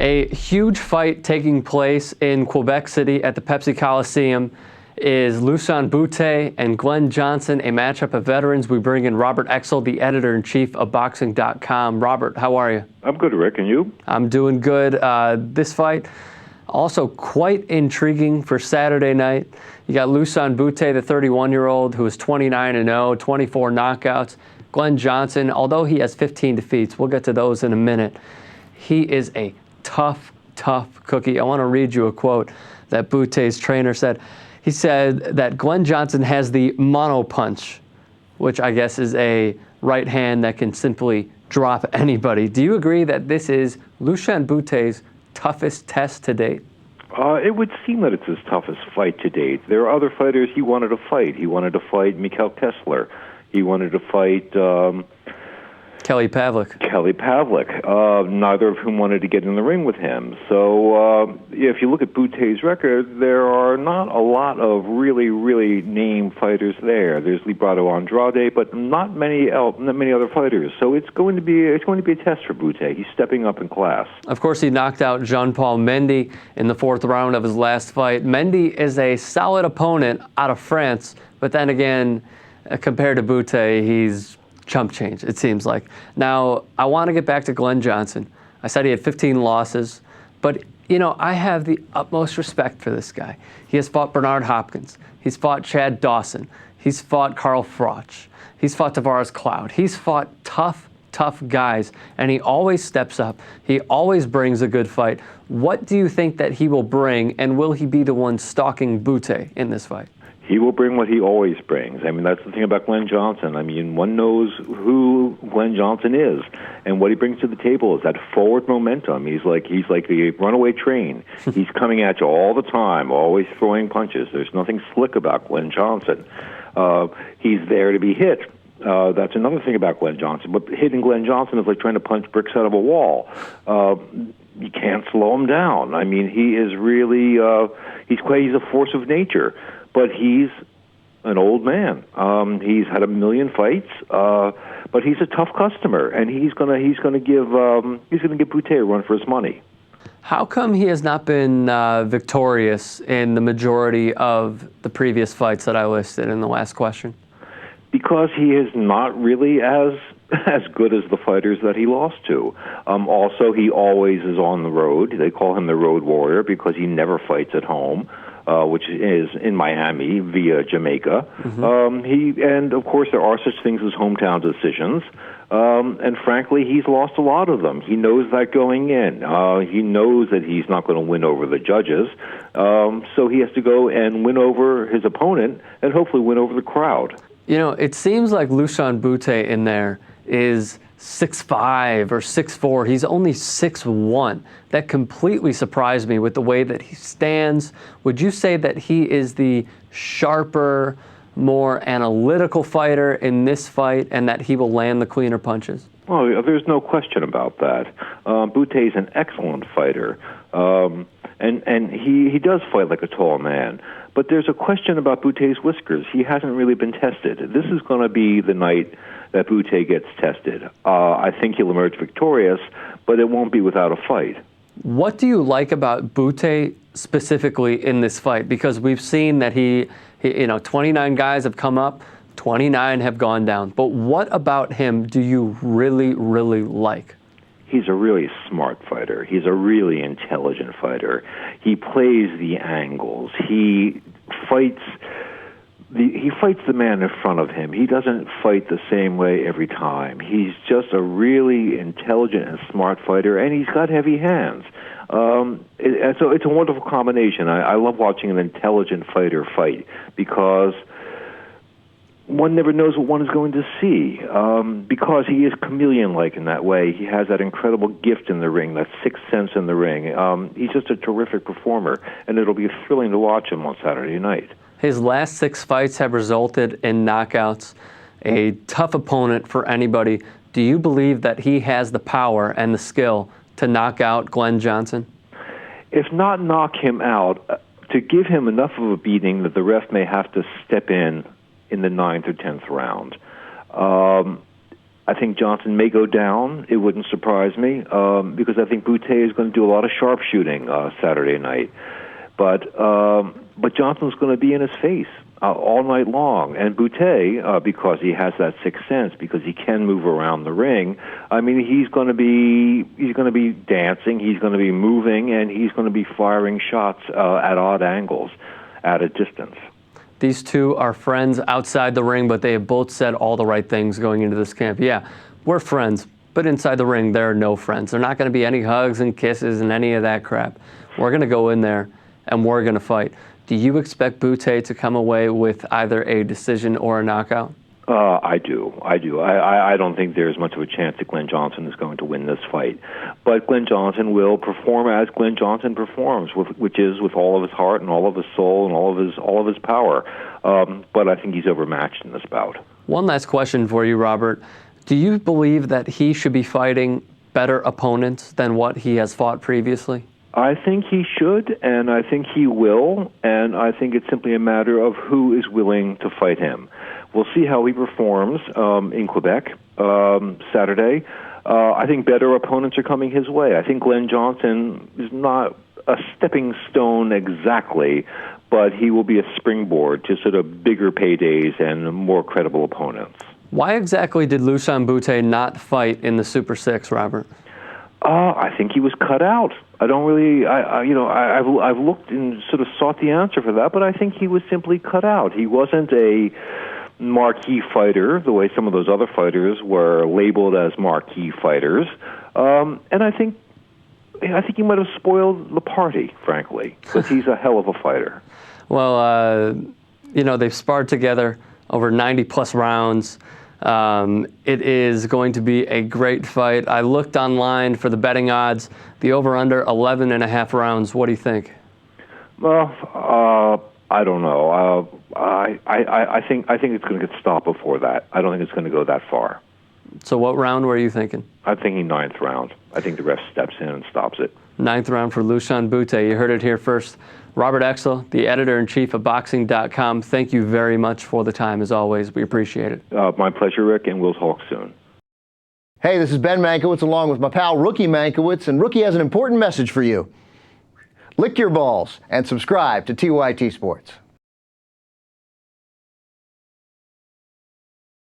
A huge fight taking place in Quebec City at the Pepsi Coliseum is Lucian Bute and Glen Johnson, a matchup of veterans. We bring in Robert Exel, the editor-in-chief of Boxing.com. Robert, how are you? I'm good, Rick, and you? I'm doing good. This fight, also quite intriguing for Saturday night. You got Lucian Bute, the 31-year-old, who is 29-0, 24 knockouts. Glen Johnson, although he has 15 defeats, we'll get to those in a minute, he is a tough cookie. I want to read you a quote that Butay's trainer said. He said that Glen Johnson has the mono punch, which I guess is a right hand that can simply drop anybody. Do you agree that this is Lucian Butay's toughest test to date? It would seem that it's his toughest fight to date. There are other fighters he wanted to fight. He wanted to fight Mikhail Kessler. He wanted to fight Kelly Pavlik. Neither of whom wanted to get in the ring with him. So if you look at Butay's record, there are not a lot of really named fighters there. There's Librado Andrade, but not many other fighters. So it's going to be a test for Bute. He's stepping up in class. Of course, he knocked out Jean-Paul Mendy in the 4th round of his last fight. Mendy is a solid opponent out of France, but then again, compared to Bute, he's chump change, it seems like. Now, I want to get back to Glen Johnson. I said he had 15 losses, but, you know, I have the utmost respect for this guy. He has fought Bernard Hopkins. He's fought Chad Dawson. He's fought Carl Froch. He's fought Tavares Cloud. He's fought tough guys, and he always steps up. He always brings a good fight. What do you think that he will bring, and will he be the one stalking Bute in this fight? He will bring what he always brings. I mean, that's the thing about Glen Johnson. I mean, one knows who Glen Johnson is, and what he brings to the table is that forward momentum. He's like the runaway train. He's coming at you all the time, always throwing punches. There's nothing slick about Glen Johnson. He's there to be hit. That's another thing about Glen Johnson. But hitting Glen Johnson is like trying to punch bricks out of a wall. You can't slow him down. I mean, he is really he's a force of nature. But he's an old man. He's had a million fights, but he's a tough customer, and he's gonna give Bute a run for his money. How come he has not been victorious in the majority of the previous fights that I listed in the last question? Because he is not really as good as the fighters that he lost to. Also, he always is on the road. They call him the road warrior because he never fights at home. Which is in Miami via Jamaica. Mm-hmm. And of course, there are such things as hometown decisions. And frankly, he's lost a lot of them. He knows that going in. He knows that he's not going to win over the judges. So he has to go and win over his opponent and hopefully win over the crowd. You know, it seems like Lucian Bute in there is 6'5" or 6'4". He's only 6'1". That completely surprised me with the way that he stands. Would you say that he is the sharper, more analytical fighter in this fight and that he will land the cleaner punches? Well, there's no question about that. Bute is an excellent fighter, and he does fight like a tall man. But there's a question about Bute's whiskers. He hasn't really been tested. This is going to be the night that Bute gets tested. I think he'll emerge victorious, but it won't be without a fight. What do you like about Bute specifically in this fight? Because we've seen that he 29 guys have come up, 29 have gone down. But what about him do you really like? He's a really smart fighter. He's a really intelligent fighter. He plays the angles. He fights the man in front of him. He doesn't fight the same way every time. He's just a really intelligent and smart fighter, and he's got heavy hands. So it's a wonderful combination. I love watching an intelligent fighter fight because one never knows what one is going to see. Because he is chameleon-like in that way. He has that incredible gift in the ring, that sixth sense in the ring. He's just a terrific performer, and it'll be thrilling to watch him on Saturday night. His last 6 fights have resulted in knockouts. A tough opponent for anybody. Do you believe that he has the power and the skill to knock out Glen Johnson? If not knock him out, to give him enough of a beating that the ref may have to step in the 9th or 10th round. I think Johnson may go down. It wouldn't surprise me because I think Bootay is going to do a lot of sharpshooting Saturday night. But Johnson's going to be in his face all night long. And Bootay, because he has that sixth sense, because he can move around the ring, I mean, he's going to be dancing, he's going to be moving, and he's going to be firing shots at odd angles at a distance. These two are friends outside the ring, but they have both said all the right things going into this camp. Yeah, we're friends, but inside the ring, there are no friends. There are not going to be any hugs and kisses and any of that crap. We're going to go in there, and we're going to fight. Do you expect Bootay to come away with either a decision or a knockout? I do. I don't think there's much of a chance that Glen Johnson is going to win this fight. But Glen Johnson will perform as Glen Johnson performs, which is with all of his heart and all of his soul and all of his power. But I think he's overmatched in this bout. One last question for you, Robert. Do you believe that he should be fighting better opponents than what he has fought previously? I think he should, and I think he will, and I think it's simply a matter of who is willing to fight him. We'll see how he performs in Quebec Saturday. I think better opponents are coming his way. I think Glen Johnson is not a stepping stone exactly, but he will be a springboard to sort of bigger paydays and more credible opponents. Why exactly did Lucian Bute not fight in the Super 6, Robert? I think he was cut out. I don't really, I've looked and sort of sought the answer for that, but I think he was simply cut out. He wasn't a marquee fighter the way some of those other fighters were labeled as marquee fighters, and I think he might have spoiled the party, frankly, because he's a hell of a fighter. Well, they've sparred together over 90-plus rounds. It is going to be a great fight. I looked online for the betting odds. The over/under 11.5 rounds. What do you think? Well, I don't know. I think it's going to get stopped before that. I don't think it's going to go that far. So what round were you thinking? I'm thinking 9th round. I think the ref steps in and stops it. 9th round for Lucian Bute. You heard it here first. Robert Exel, the editor-in-chief of Boxing.com, thank you very much for the time, as always. We appreciate it. My pleasure, Rick, and we'll talk soon. Hey, this is Ben Mankiewicz along with my pal Rookie Mankiewicz, and Rookie has an important message for you. Lick your balls and subscribe to TYT Sports.